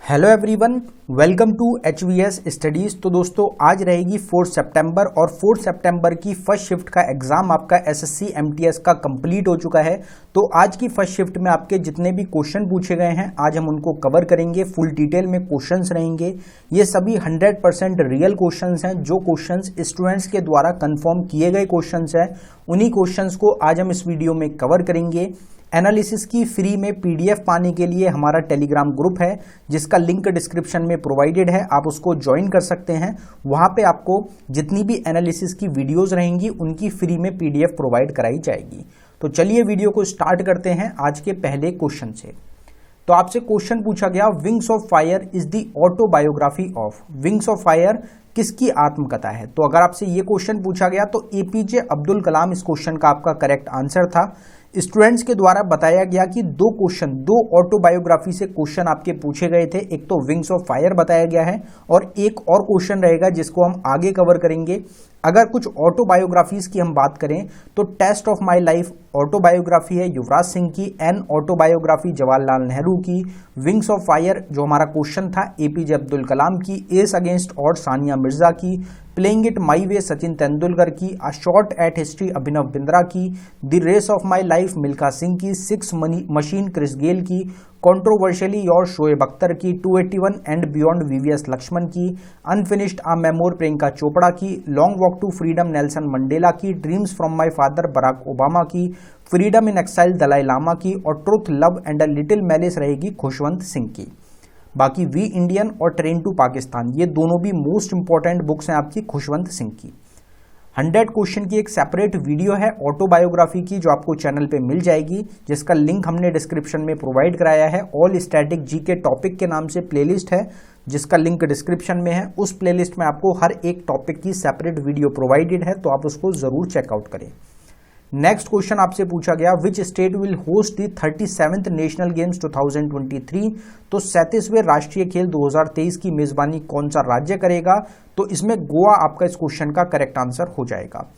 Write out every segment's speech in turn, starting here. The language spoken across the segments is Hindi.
Hello everyone, welcome to HVS studies. तो दोस्तों आज रहेगी 4 सितंबर और 4 सितंबर की फर्स्ट शिफ्ट का एग्ज़ाम आपका SSC MTS का कंप्लीट हो चुका है। तो आज की फर्स्ट शिफ्ट में आपके जितने भी क्वेश्चन पूछे गए हैं आज हम उनको कवर करेंगे। फुल डिटेल में क्वेश्चंस रहेंगे। ये सभी 100% रियल क्वेश्चंस हैं। जो क्वेश्चंस स्टूडेंट्स के द्वारा कंफर्म किए गए क्वेश्चंस हैं उन्हीं क्वेश्चंस को आज हम इस वीडियो में कवर करेंगे। एनालिसिस की फ्री में PDF पाने के लिए हमारा टेलीग्राम ग्रुप है जिसका लिंक डिस्क्रिप्शन में प्रोवाइडेड है, आप उसको ज्वाइन कर सकते हैं। वहां पे आपको जितनी भी एनालिसिस की वीडियोस रहेंगी उनकी फ्री में PDF प्रोवाइड कराई जाएगी। तो चलिए वीडियो को स्टार्ट करते हैं आज के पहले क्वेश्चन से। तो आपसे क्वेश्चन पूछा गया, wings of fire is the autobiography of. Wings of fire किसकी आत्मकथा है? तो अगर आपसे ये क्वेश्चन पूछा गया तो APJ अब्दुल कलाम इस क्वेश्चन का आपका करेक्ट आंसर था। स्टूडेंट्स के द्वारा बताया गया कि दो ऑटोबायोग्राफी से क्वेश्चन आपके पूछे गए थे। एक तो विंग्स ऑफ फायर बताया गया है और एक और क्वेश्चन रहेगा जिसको हम आगे कवर करेंगे। अगर कुछ ऑटोबायोग्राफीज की हम बात करें तो test of my life autobiography है युवराज सिंह की, एन ऑटोबायोग्राफी जवाहरलाल नेहरू की, विंग्स ऑफ फायर जो हमारा क्वेश्चन था APJ अब्दुल कलाम की, ace against odd Sania Mirza की, playing it my way Sachin Tendulkar की, a shot at history Abhinav Bindra की, the race of my life Milkha Singh की, सिक्स मशीन क्रिस गेल की, कंट्रोवर्शियली योर शोएब अख्तर की, 281 एंड बियॉन्ड VVS लक्ष्मण की, unfinished a memoir Priyanka Chopra की, long walk to freedom Nelson Mandela की, dreams from my father Barack Obama की, freedom in exile Dalai Lama की और truth love and a little malice रहेगी खुशवंत सिंह की। बाकी वी इंडियन और ट्रेन टू पाकिस्तान ये दोनों भी मोस्ट इंपॉर्टेंट बुक्स हैं आपकी खुशवंत सिंह की। 100 क्वेश्चन की एक सेपरेट वीडियो है ऑटोबायोग्राफी की जो आपको चैनल पे मिल जाएगी, जिसका लिंक हमने डिस्क्रिप्शन में प्रोवाइड कराया है। ऑल स्टैटिक GK टॉपिक के नाम से प्लेलिस्ट है जिसका लिंक डिस्क्रिप्शन में है। उस प्लेलिस्ट में आपको हर एक टॉपिक की सेपरेट वीडियो प्रोवाइडेड है, तो आप उसको जरूर चेकआउट करें। नेक्स्ट क्वेश्चन आपसे पूछा गया, which state will host the 37th national games 2023। तो 37वें राष्ट्रीय खेल 2023 की मेजबानी कौन सा राज्य करेगा? तो इसमें गोवा आपका इस क्वेश्चन का करेक्ट आंसर हो जाएगा।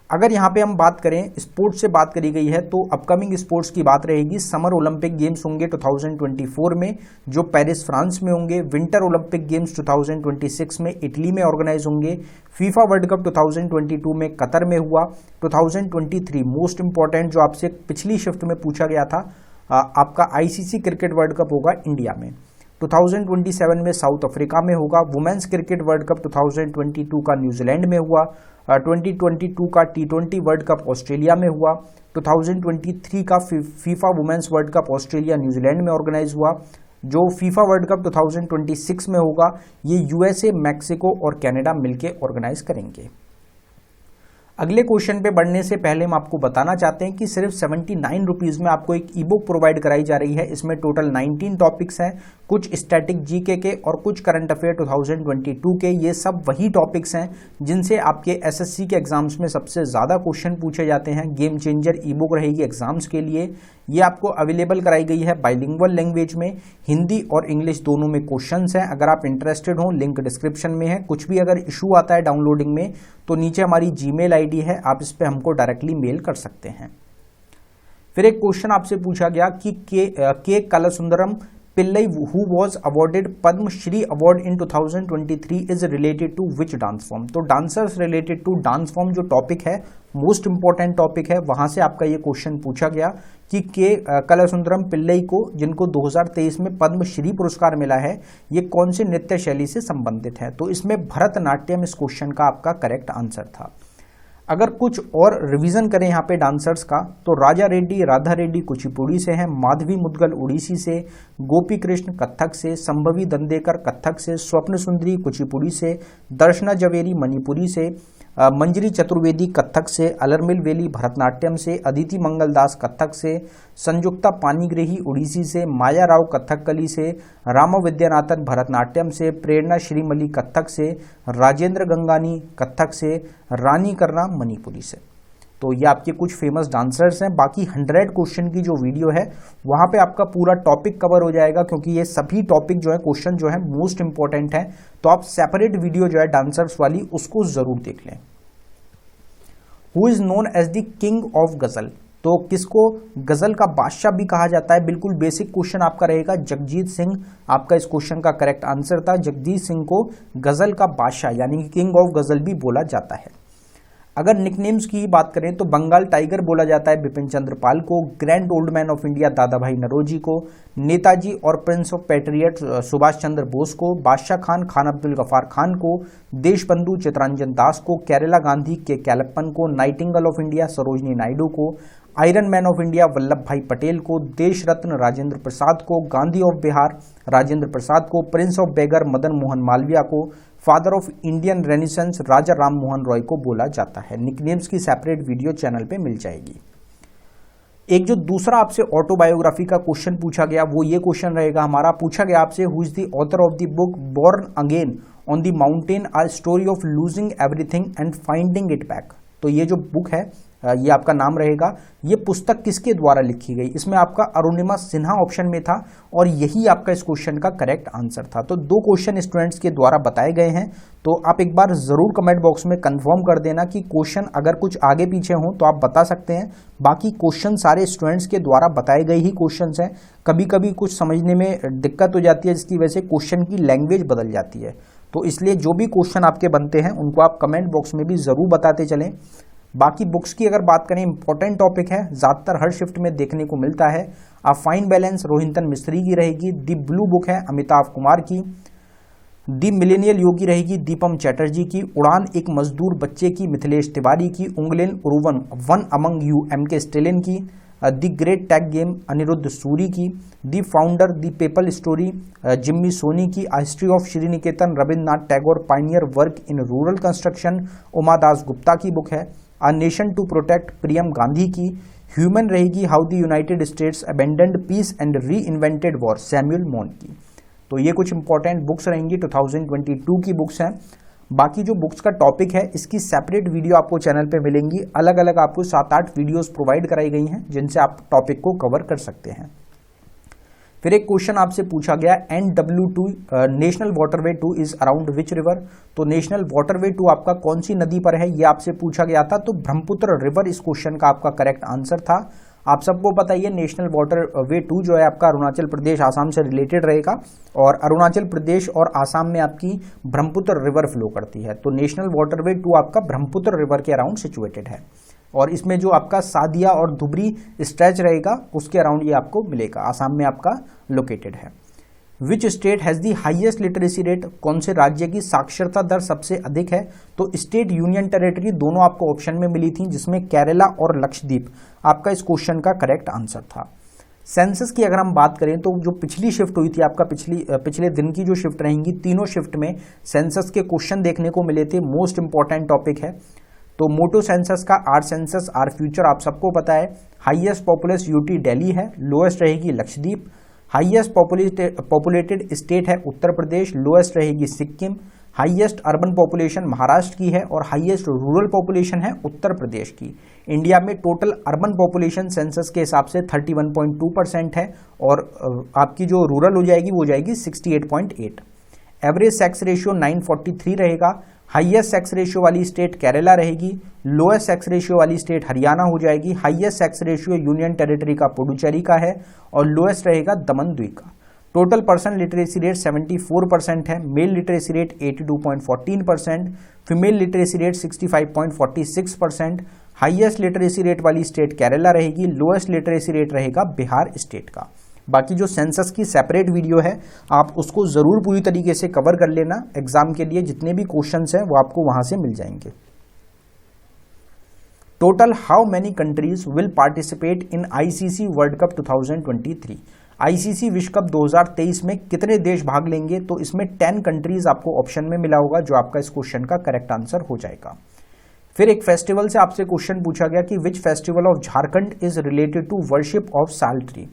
अगर यहाँ पे हम बात करें स्पोर्ट्स से बात करी गई है तो अपकमिंग स्पोर्ट्स की बात रहेगी। समर ओलंपिक गेम्स होंगे 2024 में जो पेरिस फ्रांस में होंगे। विंटर ओलंपिक गेम्स 2026 में इटली में ऑर्गेनाइज होंगे। फीफा वर्ल्ड कप 2022 में कतर में हुआ। 2023 मोस्ट इंपॉर्टेंट जो आपसे पिछली शिफ्ट में पूछा गया था आपका ICC क्रिकेट वर्ल्ड कप होगा इंडिया में। 2027 में साउथ अफ्रीका में होगा। वुमेन्स क्रिकेट वर्ल्ड कप 2022 का न्यूजीलैंड में हुआ। 2022 का T20 वर्ल्ड कप ऑस्ट्रेलिया में हुआ। 2023 का FIFA women's world cup Australia New Zealand में ऑर्गेनाइज हुआ। जो फीफा वर्ल्ड कप 2026 में होगा ये USA, मैक्सिको और कनाडा मिलकर ऑर्गेनाइज करेंगे। अगले क्वेश्चन पे बढ़ने से पहले हम आपको बताना चाहते हैं कि सिर्फ 79 रुपीज़ में आपको एक ईबुक प्रोवाइड कराई जा रही है। इसमें टोटल 19 टॉपिक्स हैं, कुछ स्टैटिक GK के और कुछ करंट अफेयर 2022 के। ये सब वही टॉपिक्स हैं जिनसे आपके SSC के एग्जाम्स में सबसे ज़्यादा क्वेश्चन पूछे जाते हैं। गेम चेंजर ईबुक रहेगी एग्जाम्स के लिए। ये आपको अवेलेबल कराई गई है बाइलिंगुअल लैंग्वेज में, हिंदी और इंग्लिश दोनों में क्वेश्चंस हैं। अगर आप इंटरेस्टेड हो लिंक डिस्क्रिप्शन में है। कुछ भी अगर इशू आता है डाउनलोडिंग में तो नीचे हमारी जीमेल ID है, आप इस पर हमको डायरेक्टली मेल कर सकते हैं। फिर एक क्वेश्चन आपसे पूछा गया कि K Kalasundaram Pillai who was awarded Padma Shri award in 2023 is related to which dance form. तो dancers related to dance form जो टॉपिक है मोस्ट इंपॉर्टेंट टॉपिक है, वहां से आपका ये क्वेश्चन पूछा गया कि के कलासुंदरम पिल्लई को जिनको 2023 में पद्म श्री पुरस्कार मिला है ये कौन से नृत्य शैली से संबंधित है? तो इसमें भरतनाट्यम इस क्वेश्चन का आपका करेक्ट आंसर था। अगर कुछ और रिवीजन करें यहाँ पे डांसर्स का तो राजा रेड्डी राधा रेड्डी कुचिपुड़ी से हैं, माधवी मुदगल उड़ीसी से, गोपी कृष्ण कथक से, संभवी दंडेकर कथक से, स्वप्न सुंदरी कुचिपुड़ी से, दर्शना जवेरी मणिपुरी से, मंजरी चतुर्वेदी कथक से, अलरमिल वेली भरतनाट्यम से, अदिति मंगलदास कथक से, संयुक्ता पानीग्रही उड़ीसी से, माया राव कथकली से, राम विद्यानाथन भरतनाट्यम से, प्रेरणा श्रीमली कथक से, राजेंद्र गंगानी कथक से, रानी करना मणिपुरी से। तो ये आपके कुछ फेमस डांसर्स हैं। बाकी 100 क्वेश्चन की जो वीडियो है वहां पे आपका पूरा टॉपिक कवर हो जाएगा, क्योंकि ये सभी टॉपिक जो है क्वेश्चन जो है मोस्ट इंपॉर्टेंट है। तो आप सेपरेट वीडियो जो है डांसर्स वाली उसको जरूर देख लें। Who is known as the king of ghazal? तो किसको गजल का बादशाह भी कहा जाता है? बिल्कुल बेसिक क्वेश्चन आपका रहेगा, जगजीत सिंह आपका इस क्वेश्चन का करेक्ट आंसर था। जगजीत सिंह को गजल का बादशाह यानी कि किंग ऑफ गजल भी बोला जाता है। अगर निकनेम्स की बात करें तो बंगाल टाइगर बोला जाता है बिपिन चंद्र पाल को, grand old man of India दादा भाई नौरोजी को, नेताजी और Prince of patriot Subhash Chandra Bose को, बादशाह खान खान अब्दुल गफार खान को, देशबंधु चित्तरंजन दास को, केरला गांधी के कैलप्पन को, nightingale of India Sarojini Naidu को, iron man of India Vallabh bhai Patel को, देश रत्न राजेंद्र प्रसाद को, गांधी ऑफ बिहार राजेंद्र प्रसाद को, prince of beggar Madan Mohan Malaviya को, father of Indian renaissance Raja Ram Mohan Roy को बोला जाता है। निकनेम्स की सेपरेट वीडियो चैनल पे मिल जाएगी। एक जो दूसरा आपसे ऑटोबायोग्राफी का क्वेश्चन पूछा गया वो ये क्वेश्चन रहेगा हमारा, पूछा गया आपसे who is the author of the book born again on the mountain a story of losing everything and finding it back. तो ये जो बुक है ये आपका नाम रहेगा। ये पुस्तक किसके द्वारा लिखी गई? इसमें आपका अरुणिमा सिन्हा ऑप्शन में था और यही आपका इस क्वेश्चन का करेक्ट आंसर था। तो दो क्वेश्चन स्टूडेंट्स के द्वारा बताए गए हैं, तो आप एक बार जरूर कमेंट बॉक्स में कंफर्म कर देना कि क्वेश्चन अगर कुछ आगे पीछे हो तो आप बता सकते हैं। बाकी क्वेश्चन सारे स्टूडेंट्स के द्वारा बताए गए ही क्वेश्चन हैं। कभी कभी कुछ समझने में दिक्कत हो जाती है जिसकी वजह से क्वेश्चन की लैंग्वेज बदल जाती है, तो इसलिए जो भी क्वेश्चन आपके बनते हैं उनको आप कमेंट बॉक्स में भी जरूर बताते चलें। बाकी बुक्स की अगर बात करें, इंपॉर्टेंट टॉपिक है, ज्यादातर हर शिफ्ट में देखने को मिलता है। A fine balance Rohinton Mistry की रहेगी। दी ब्लू बुक है अमिताभ कुमार की। दी मिलेनियल योगी रहेगी दीपम चैटर्जी की। उड़ान एक मजदूर बच्चे की मिथिलेश तिवारी की। Ungalil Oruvan one among you M K. Stalin की। The great tech game Anirudh Suri की। The founder the PayPal story Jimmy Soni की। A history of Sriniketan Rabindranath Tagore pioneer work in rural construction Uma Das Gupta की बुक है। A nation to protect Priyam Gandhi की। ह्यूमन रहेगी how the United States abandoned peace and reinvented war Samuel Moyn की। तो ये कुछ इंपॉर्टेंट बुक्स रहेंगी, 2022 की बुक्स हैं। बाकी जो बुक्स का टॉपिक है इसकी सेपरेट वीडियो आपको चैनल पे मिलेंगी। अलग अलग आपको 7-8 वीडियोस प्रोवाइड कराई गई हैं जिनसे आप टॉपिक को कवर कर सकते हैं। फिर एक क्वेश्चन आपसे पूछा गया NW2 national waterway 2 is around which river. तो नेशनल वाटरवे 2 आपका कौन सी नदी पर है ये आपसे पूछा गया था। तो ब्रह्मपुत्र रिवर इस क्वेश्चन का आपका करेक्ट आंसर था। आप सबको पता ही है नेशनल वाटरवे 2 जो है आपका अरुणाचल प्रदेश आसाम से रिलेटेड रहेगा और अरुणाचल प्रदेश और आसाम में आपकी ब्रह्मपुत्र रिवर फ्लो करती है। तो नेशनल वाटरवे 2 आपका ब्रह्मपुत्र रिवर के अराउंड सिचुएटेड है और इसमें जो आपका सादिया और धुबरी स्ट्रेच रहेगा उसके अराउंड ये आपको मिलेगा, आसाम में आपका लोकेटेड है। Which state has the highest literacy rate, कौन से राज्य की साक्षरता दर सबसे अधिक है। तो स्टेट यूनियन टेरिटरी दोनों आपको ऑप्शन में मिली थी जिसमें केरला और लक्षद्वीप आपका इस क्वेश्चन का करेक्ट आंसर था। सेंसस की अगर हम बात करें तो जो पिछली शिफ्ट हुई थी आपका पिछले दिन की जो शिफ्ट रहेंगी, तीनों शिफ्ट में सेंसस के क्वेश्चन देखने को मिले थे। मोस्ट इंपॉर्टेंट टॉपिक है। तो मोटो सेंसस का आर सेंसस आर फ्यूचर आप सबको पता है। हाईएस्ट पॉपुलस यूटी दिल्ली है, लोएस्ट रहेगी लक्षद्वीप। हाईएस्ट पॉपुलेटेड स्टेट है उत्तर प्रदेश, लोएस्ट रहेगी Sikkim. Highest urban population Maharashtra की है और हाईएस्ट रूरल पॉपुलेशन है उत्तर प्रदेश की। इंडिया में टोटल अर्बन पॉपुलेशन सेंसस के हिसाब से 31.2% है और आपकी जो रूरल हो जाएगी वो जाएगी 68.8। एवरेज सेक्स रेशियो 943 रहेगा। हाईएस्ट सेक्स रेशियो वाली स्टेट केरला रहेगी, लोएस्ट सेक्स रेशियो वाली स्टेट हरियाणा हो जाएगी। Highest sex ratio union territory का पुडुचेरी का है और लोएस्ट रहेगा दमन द्वीप का। टोटल पर्सन लिटरेसी रेट 74% है। Mail literacy rate 82.14%, female literacy rate 65.46%। Highest literacy rate वाली स्टेट केरला रहेगी, लोएस्ट लिटरेसी रेट रहेगा बिहार स्टेट का। बाकी जो सेंसस की सेपरेट वीडियो है आप उसको जरूर पूरी तरीके से कवर कर लेना, एग्जाम के लिए जितने भी क्वेश्चंस हैं वो आपको वहां से मिल जाएंगे। Total how many countries will participate in ICC world cup 2023। ICC विश्व कप 2023 में कितने देश भाग लेंगे। तो इसमें 10 कंट्रीज आपको ऑप्शन में मिला होगा जो आपका इस क्वेश्चन का करेक्ट आंसर हो जाएगा। फिर एक फेस्टिवल से आपसे क्वेश्चन पूछा गया कि which festival of Jharkhand is related to worship of sal tree.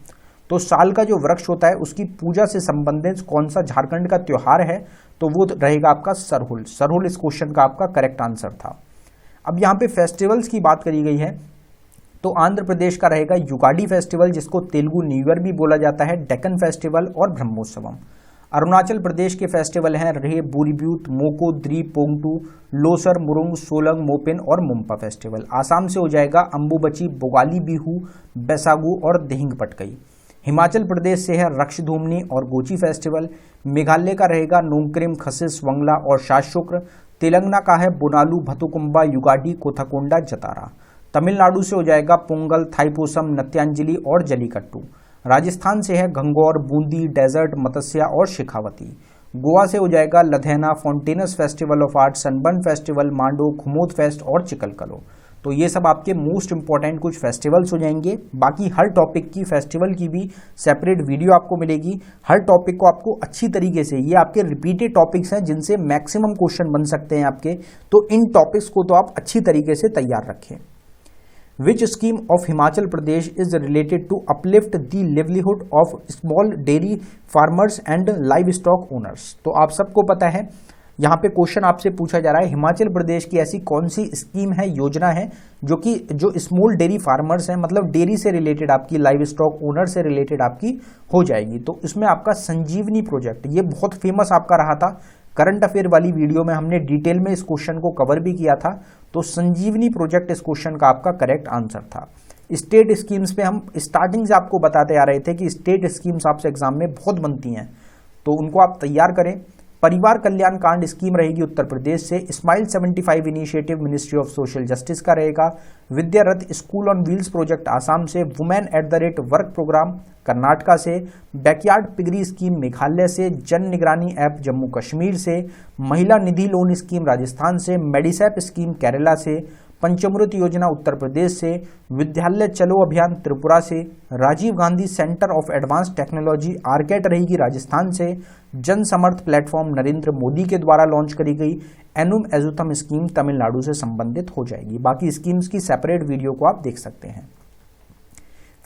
तो साल का जो वृक्ष होता है उसकी पूजा से संबंधित कौन सा झारखंड का त्योहार है। तो वो रहेगा आपका सरहुल। सरहुल इस क्वेश्चन का आपका करेक्ट आंसर था। अब यहाँ पे फेस्टिवल्स की बात करी गई है तो आंध्र प्रदेश का रहेगा युगाडी फेस्टिवल जिसको तेलुगु न्यू ईयर भी बोला जाता है, डेक्कन फेस्टिवल और ब्रह्मोत्सवम। अरुणाचल प्रदेश के फेस्टिवल हैं रे, बुरीब्यूट, मोको, द्री, पोंगटू, लोसर, मुरुंग, सोलंग, मोपिन और मुम्पा फेस्टिवल। आसाम से हो जाएगा अम्बुबची, बोगाली बिहू, बैसागु और दिहिंग पटकई। हिमाचल प्रदेश से है रक्षधूमनी और गोची फेस्टिवल। मेघालय का रहेगा नोंगक्रिम, खसिस, वंगला और शाशुक्र। तेलंगाना का है बोनालू, भतुकुंबा, युगाडी, कोथाकोंडा, जतारा। तमिलनाडु से हो जाएगा पोंगल, थाईपुसम, नत्यांजलि और जलीकट्टू। राजस्थान से है गंगौर, बूंदी, डेजर्ट, मत्स्या और शेखावती। गोवा से हो जाएगा Ladainha, Fontainhas festival of art, Sunburn festival, Mando, खुमोद फेस्ट और चिकलकलो। तो ये सब आपके मोस्ट इंपॉर्टेंट कुछ फेस्टिवल्स हो जाएंगे। बाकी हर टॉपिक की, फेस्टिवल की भी सेपरेट वीडियो आपको मिलेगी। हर टॉपिक को आपको अच्छी तरीके से, ये आपके रिपीटेड टॉपिक्स हैं जिनसे मैक्सिमम क्वेश्चन बन सकते हैं आपके, तो इन टॉपिक्स को तो आप अच्छी तरीके से तैयार रखें। Which scheme of Himachal Pradesh is related to uplift the livelihood of small dairy farmers and livestock owners? तो आप सबको पता है, यहाँ पे क्वेश्चन आपसे पूछा जा रहा है हिमाचल प्रदेश की ऐसी कौन सी स्कीम है, योजना है जो स्मॉल डेयरी फार्मर्स हैं, मतलब डेयरी से रिलेटेड आपकी, लाइव स्टॉक ओनर से रिलेटेड आपकी हो जाएगी। तो इसमें आपका संजीवनी प्रोजेक्ट, ये बहुत फेमस आपका रहा था। करंट अफेयर वाली वीडियो में हमने डिटेल में इस क्वेश्चन को कवर भी किया था। तो संजीवनी प्रोजेक्ट इस क्वेश्चन का आपका करेक्ट आंसर था। स्टेट स्कीम्स पे हम स्टार्टिंग से आपको बताते आ रहे थे कि स्टेट स्कीम्स आपसे एग्जाम में बहुत बनती हैं, तो उनको आप तैयार करें। परिवार कल्याण कांड स्कीम रहेगी उत्तर प्रदेश से। Smile 75 initiative ministry of social justice का रहेगा। विद्या रथ school on wheels project Assam से। वुमेन @ वर्क प्रोग्राम कर्नाटका से। बैकयार्ड पिगरी स्कीम मेघालय से। जन निगरानी ऐप जम्मू कश्मीर से। महिला निधि लोन स्कीम राजस्थान से। मेडिसैप स्कीम केरला से। पंचमृत योजना उत्तर प्रदेश से। विद्यालय चलो अभियान त्रिपुरा से। Rajiv Gandhi centre of advance technology आरकेट रहेगी राजस्थान से। जन समर्थ प्लेटफॉर्म नरेंद्र मोदी के द्वारा लॉन्च करी गई एनुम एजुथम स्कीम तमिलनाडु से संबंधित हो जाएगी। बाकी स्कीम्स की सेपरेट वीडियो को आप देख सकते हैं।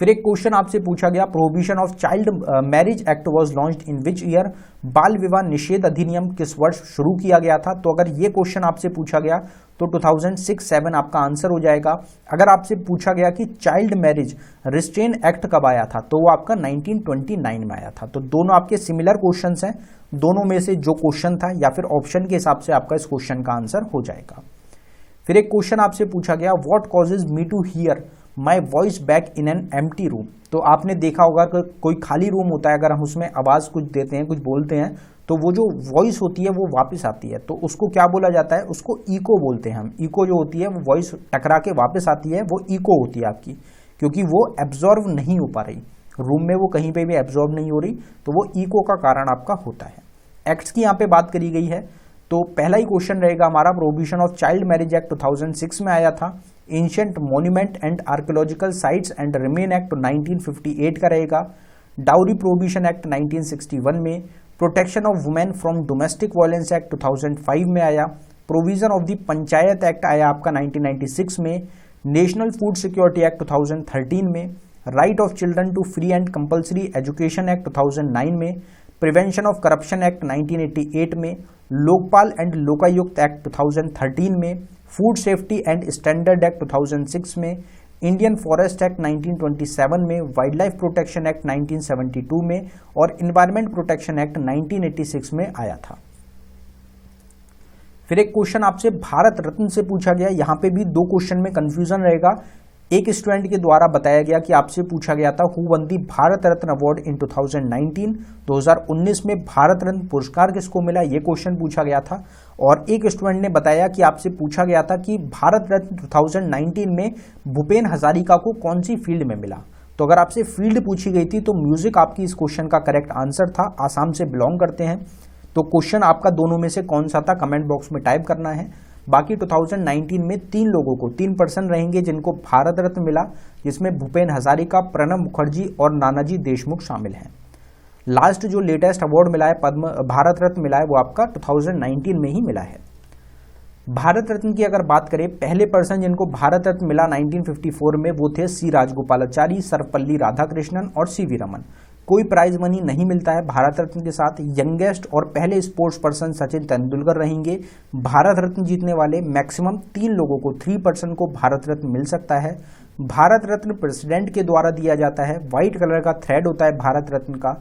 फिर एक क्वेश्चन आपसे पूछा गया, prohibition of child marriage act was launched in which year? बाल विवाह निषेध अधिनियम किस वर्ष शुरू किया गया था? तो अगर ये क्वेश्चन आपसे पूछा गया तो 2006-07 आपका आंसर हो जाएगा। अगर आपसे पूछा गया कि चाइल्ड मैरिज रिस्ट्रेन एक्ट कब आया था, तो वो आपका 1929 में आया था। तो दोनों आपके सिमिलर क्वेश्चंस हैं, दोनों में से जो क्वेश्चन था या फिर ऑप्शन के हिसाब से आपका इस क्वेश्चन का आंसर हो जाएगा। फिर एक क्वेश्चन आपसे पूछा गया, what causes me to hear my voice back in an empty room? तो आपने देखा होगा कि कोई खाली रूम होता है, अगर हम उसमें आवाज कुछ देते हैं, कुछ बोलते हैं, तो वो जो वॉइस होती है वो वापस आती है। तो उसको क्या बोला जाता है? उसको इको बोलते हैं हम। इको जो होती है वो वॉइस टकरा के वापस आती है, वो इको होती है आपकी, क्योंकि वो एब्जॉर्व नहीं हो पा रही रूम में, वो कहीं पे भी एब्जॉर्व नहीं हो रही, तो वो इको का कारण आपका होता है। एक्ट्स की यहाँ पे बात करी गई है, तो पहला ही क्वेश्चन रहेगा हमारा, prohibition of child marriage act 2006 में आया था। Ancient monument and archaeological sites and remain act 1958 का रहेगा। डाउरी प्रोहिबिशन एक्ट 1961 में। Protection of women from domestic violence act 2005 में आया। Provision of the panchayat act आया आपका 1996 में। नेशनल फूड सिक्योरिटी एक्ट 2013 में। Right of children to free and compulsory education act 2009 में। प्रिवेंशन ऑफ करप्शन एक्ट 1988 में। लोकपाल एंड लोकायुक्त एक्ट 2013 में। Food safety and standard act 2006 में। इंडियन फॉरेस्ट एक्ट 1927 में। वाइल्ड लाइफ प्रोटेक्शन एक्ट 1972 में और एनवायरमेंट प्रोटेक्शन एक्ट 1986 में आया था। फिर एक क्वेश्चन आपसे भारत रत्न से पूछा गया। यहां पे भी दो क्वेश्चन में कंफ्यूजन रहेगा। एक स्टूडेंट के द्वारा बताया गया कि आपसे पूछा गया था who one the Bharat Ratna award in 2019, 2019 में भारत रत्न पुरस्कार किसको मिला, यह क्वेश्चन पूछा गया था। और एक स्टूडेंट ने बताया कि आपसे पूछा गया था कि भारत रत्न 2019 में भूपेन हजारिका को कौन सी फील्ड में मिला। तो अगर आपसे फील्ड पूछी गई थी तो म्यूजिक आपकी इस क्वेश्चन का करेक्ट आंसर था। आसाम से बिलोंग करते हैं, तो क्वेश्चन आपका दोनों में से कौन सा था कमेंट बॉक्स में टाइप करना है। बाकी 2019 में 3 लोगों को 3% रहेंगे जिनको भारत रत्न मिला, जिसमें भूपेन हजारिका, प्रणब मुखर्जी और नानाजी देशमुख शामिल हैं। लास्ट जो लेटेस्ट अवार्ड मिला है, पद्म भारत रत्न मिला है, वो आपका 2019 में ही मिला है। भारत रत्न की अगर बात करें, पहले पर्सन जिनको भारत रत्न मिला 1954 में वो थे सी राजगोपालाचारी, सर्वपल्ली राधाकृष्णन और सीवी रमन। कोई प्राइज मनी नहीं मिलता है भारत रत्न के साथ। यंगेस्ट और पहले स्पोर्ट्स पर्सन सचिन तेंदुलकर रहेंगे। भारत रत्न जीतने वाले मैक्सिमम 3 लोगों को, 3% को भारत रत्न मिल सकता है। भारत रत्न प्रेसिडेंट के द्वारा दिया जाता है। व्हाइट कलर का थ्रेड होता है भारत रत्न का।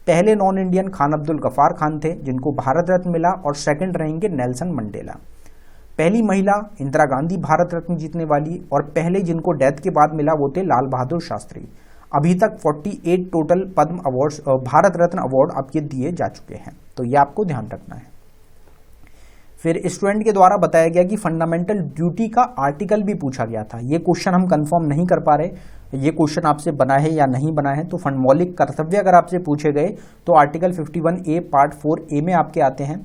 पहले नॉन इंडियन खान अब्दुल गफार खान थे जिनको भारत रत्न मिला, और सेकंड रहेंगे नेल्सन मंडेला। पहली महिला इंदिरा गांधी भारत रत्न जीतने वाली, और पहले जिनको डेथ के बाद मिला वो थे लाल बहादुर शास्त्री। अभी तक 48 टोटल पद्म अवार्ड्स भारत रत्न अवार्ड आपके दिए जा चुके हैं, तो ये आपको ध्यान रखना है। फिर स्टूडेंट के द्वारा बताया गया कि फंडामेंटल ड्यूटी का आर्टिकल भी पूछा गया था। ये क्वेश्चन हम कंफर्म नहीं कर पा रहे, ये क्वेश्चन आपसे बना है या नहीं बना है। तो मौलिक कर्तव्य अगर आपसे पूछे गए तो आर्टिकल 51A पार्ट 4A में आपके आते हैं।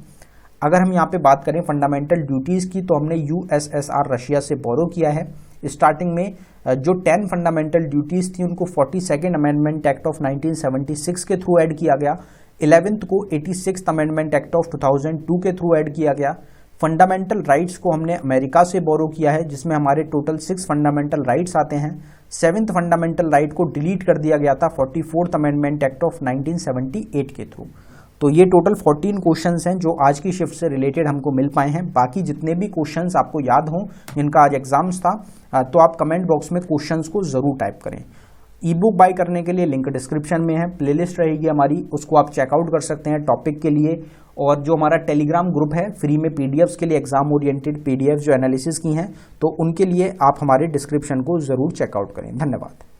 अगर हम यहाँ पे बात करें फंडामेंटल ड्यूटीज की, तो हमने USSR रशिया से बोरो किया है। स्टार्टिंग में जो 10 फंडामेंटल ड्यूटीज थी उनको 42nd अमेंडमेंट एक्ट ऑफ 1976 के थ्रू ऐड किया गया। 11th को 86th अमेंडमेंट एक्ट ऑफ 2002 के थ्रू ऐड किया गया। फंडामेंटल राइट्स को हमने अमेरिका से बोरो किया है, जिसमें हमारे टोटल 6 फंडामेंटल राइट्स आते हैं। 7th फंडामेंटल राइट को डिलीट कर दिया गया था 44th अमेंडमेंट एक्ट ऑफ 1978 के थ्रू। तो ये टोटल 14 क्वेश्चंस हैं जो आज की शिफ्ट से रिलेटेड हमको मिल पाए हैं। बाकी जितने भी क्वेश्चंस आपको याद हों जिनका आज एग्जाम्स था, तो आप कमेंट बॉक्स में क्वेश्चंस को जरूर टाइप करें। ई बुक बाय करने के लिए लिंक डिस्क्रिप्शन में है, प्लेलिस्ट रहेगी हमारी, उसको आप चेकआउट कर सकते हैं टॉपिक के लिए। और जो हमारा टेलीग्राम ग्रुप है फ्री में पीडीएफ्स के लिए, एग्जाम ओरिएंटेड पीडीएफ जो एनालिसिस की हैं, तो उनके लिए आप हमारे डिस्क्रिप्शन को जरूर चेकआउट करें। धन्यवाद।